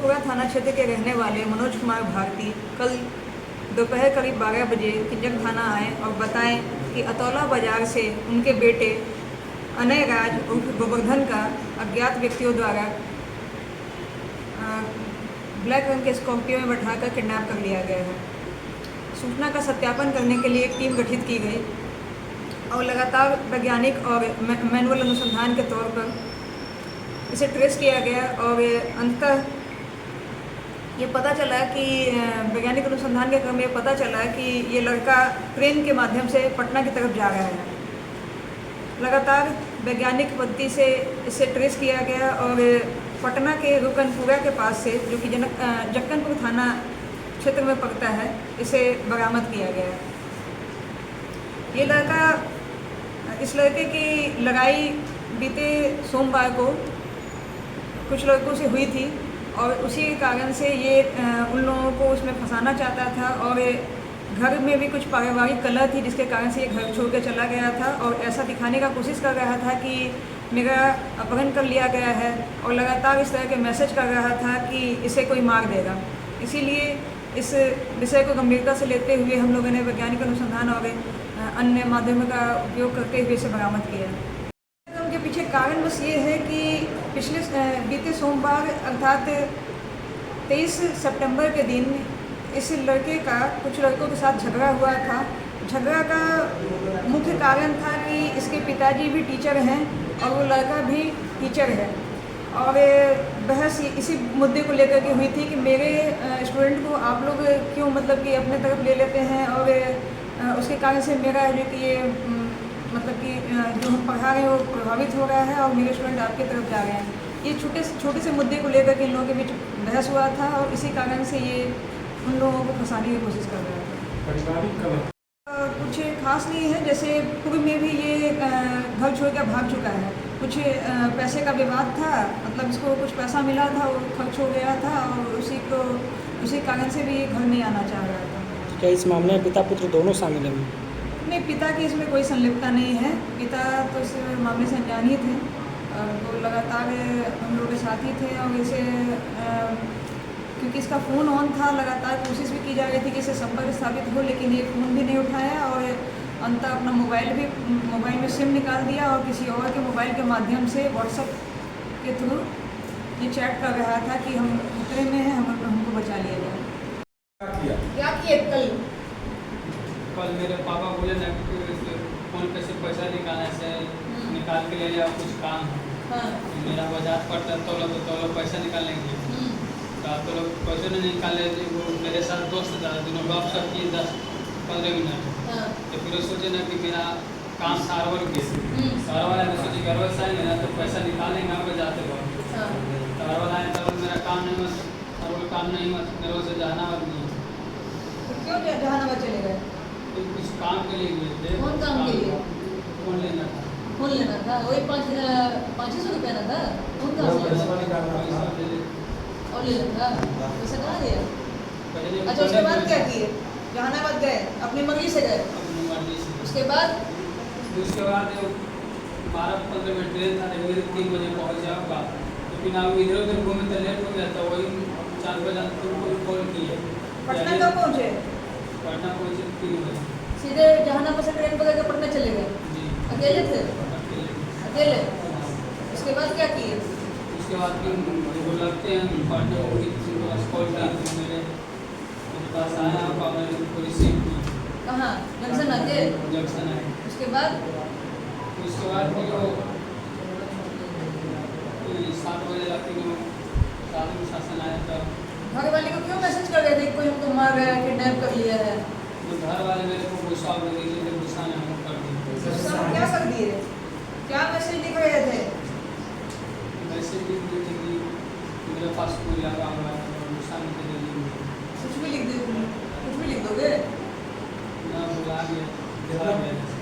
पूरा थाना क्षेत्र के रहने वाले मनोज कुमार भारती कल दोपहर करीब 12 बजे किंजक थाना आए और बताएं कि अतौला बाजार से उनके बेटे अनय राज उर्फ गोवर्धन का अज्ञात व्यक्तियों द्वारा ब्लैक रंग के स्कॉर्पियो में बैठाकर किडनैप कर लिया गया है। सूचना का सत्यापन करने के लिए एक टीम गठित की गई और लगातार वैज्ञानिक और मैनुअल अनुसंधान के तौर पर इसे ट्रेस किया गया और अंततः ये पता चला कि वैज्ञानिक अनुसंधान के क्रम में पता चला कि ये लड़का ट्रेन के माध्यम से पटना की तरफ जा रहा है। लगातार वैज्ञानिक पद्धति से इसे ट्रेस किया गया और पटना के रुकनपुरा के पास से, जो कि जक्कनपुर थाना क्षेत्र में पड़ता है, इसे बरामद किया गया। ये लड़का, इस लड़के की लड़ाई बीते सोमवार को कुछ लड़कों से हुई थी और उसी के कारण से ये उन लोगों को उसमें फंसाना चाहता था और घर में भी कुछ पारिवारिक कलह थी जिसके कारण से ये घर छोड़ के चला गया था और ऐसा दिखाने का कोशिश कर रहा था कि मेरा अपहरण कर लिया गया है और लगातार इस तरह के मैसेज कर रहा था कि इसे कोई मार देगा। इसीलिए इस विषय को गंभीरता से लेते हुए हम लोगों ने वैज्ञानिक अनुसंधान और अन्य माध्यमों का उपयोग करते हुए इसे बरामद किया। उनके पीछे कारण बस ये है कि बीते सोमवार अर्थात 23 सितंबर के दिन इस लड़के का कुछ लड़कों के साथ झगड़ा हुआ था। झगड़ा का मुख्य कारण था कि इसके पिताजी भी टीचर हैं और वो लड़का भी टीचर है और बहस इसी मुद्दे को लेकर के हुई थी कि मेरे स्टूडेंट को आप लोग क्यों मतलब कि अपने तरफ ले लेते हैं और उसके कारण से मेरा जो कि ये मतलब कि जो हम पढ़ा रहे हैं वो प्रभावित हो रहा है और मेरे स्टूडेंट आपकी तरफ जा रहे हैं। ये छोटे से मुद्दे को लेकर के इन लोगों के बीच बहस हुआ था और इसी कारण से ये उन लोगों को फंसाने की कोशिश कर रहा था। पारिवारिक कुछ खास नहीं है, जैसे पूर्व में भी ये घर छोड़ कर भाग चुका है। कुछ पैसे का विवाद था, मतलब इसको कुछ पैसा मिला था, वो खर्च हो गया था और उसी कारण से भी ये घर नहीं आना चाह रहा था। क्या इस मामले में पिता पुत्र दोनों शामिल हैं? नहीं, पिता की इसमें कोई संलिप्तता नहीं है। पिता तो इस मामले से अनजान ही थे और वो लगातार हम लोग के साथ ही थे और इसे क्योंकि इसका फ़ोन ऑन था, लगातार कोशिश भी की जा रही थी कि इसे संपर्क स्थापित हो, लेकिन ये फ़ोन भी नहीं उठाया और अंततः अपना मोबाइल में सिम निकाल दिया और किसी और के मोबाइल के माध्यम से व्हाट्सएप के थ्रू ये चैट कर रहा था कि हम खतरे में हैं, हमको बचा लिया जाए। क्या किए कल मेरे पापा बोले ना कि फ़ोन पे से पैसा निकालने से निकाल के ले लिया, कुछ काम है। हाँ। मेरा बाजार पड़ता तो पैसा निकालने के लिए तो लोग पैसे नहीं निकाले। वो मेरे साथ दोस्त था, दोनों बाप सब किए 10-15 मिनट। हाँ। तो फिर सोचे ना कि मेरा काम सारवर के सारवर है, तो सोचे कि अरवर से आएंगे ना तो पैसा निकालेंगे आप जाते वक्त। हाँ। तो अरवर आए तो मेरा काम नहीं मत, अरवर काम नहीं मत, मेरे से जहानाबाद नहीं। तो क्यों जहानाबाद चले गए? तो कुछ काम के लिए गए थे। कौन काम के लिए? फ़ोन लेना था। फोन लेना था, वही 500 रुपया ना था। कौन काम पैसा ले ले। और लेना था, पैसा कहाँ दिया? पहले अच्छा, उसके बाद क्या किए? जहानाबाद गए, अपनी मर्जी से गए। अपनी मर्जी से। उसके बाद 12-15 मिनट ट्रेन था, 3 बजे पहुँच जाऊँगा। तो फिर आप इधर उधर घूमे तो लेट हो गया था, वही 4 बजे तुमको कॉल किए। पटना कब पहुँचे? पटना पहुँचे 3 बजे। सीधे जहानाबाद से ट्रेन पकड़ के पटना चले गए? जी। अकेले थे? अकेले? हाँ। उसके बाद क्या किए? उसके बाद फिर वो लगते हैं पटना कॉल किया, मेरे पास आया, आपका मैंने उनको रिसीव की। कहाँ? जंक्शन आके? जंक्शन आए। उसके बाद फिर वो 7 बजे रात को साधु शासन आया था। घर वाले को क्यों मैसेज कर रहे थे कोई हमको मार रहा है, किडनैप कर लिया है? तो घर वाले मेरे को गुस्सा हो गए थे, गुस्सा ने हम कर दिया। गुस्सा में क्या कर दिए? क्या मैसेज लिख रहे थे? मैसेज लिख दिए थे कि मेरे पास कोई लगा हुआ है और गुस्सा में दे दिए। कुछ भी लिख दोगे? ना बुला गया।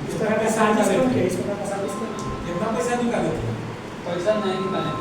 इस तरह का साथ कितना पैसा निकाले थे? पैसा नहीं निकाले।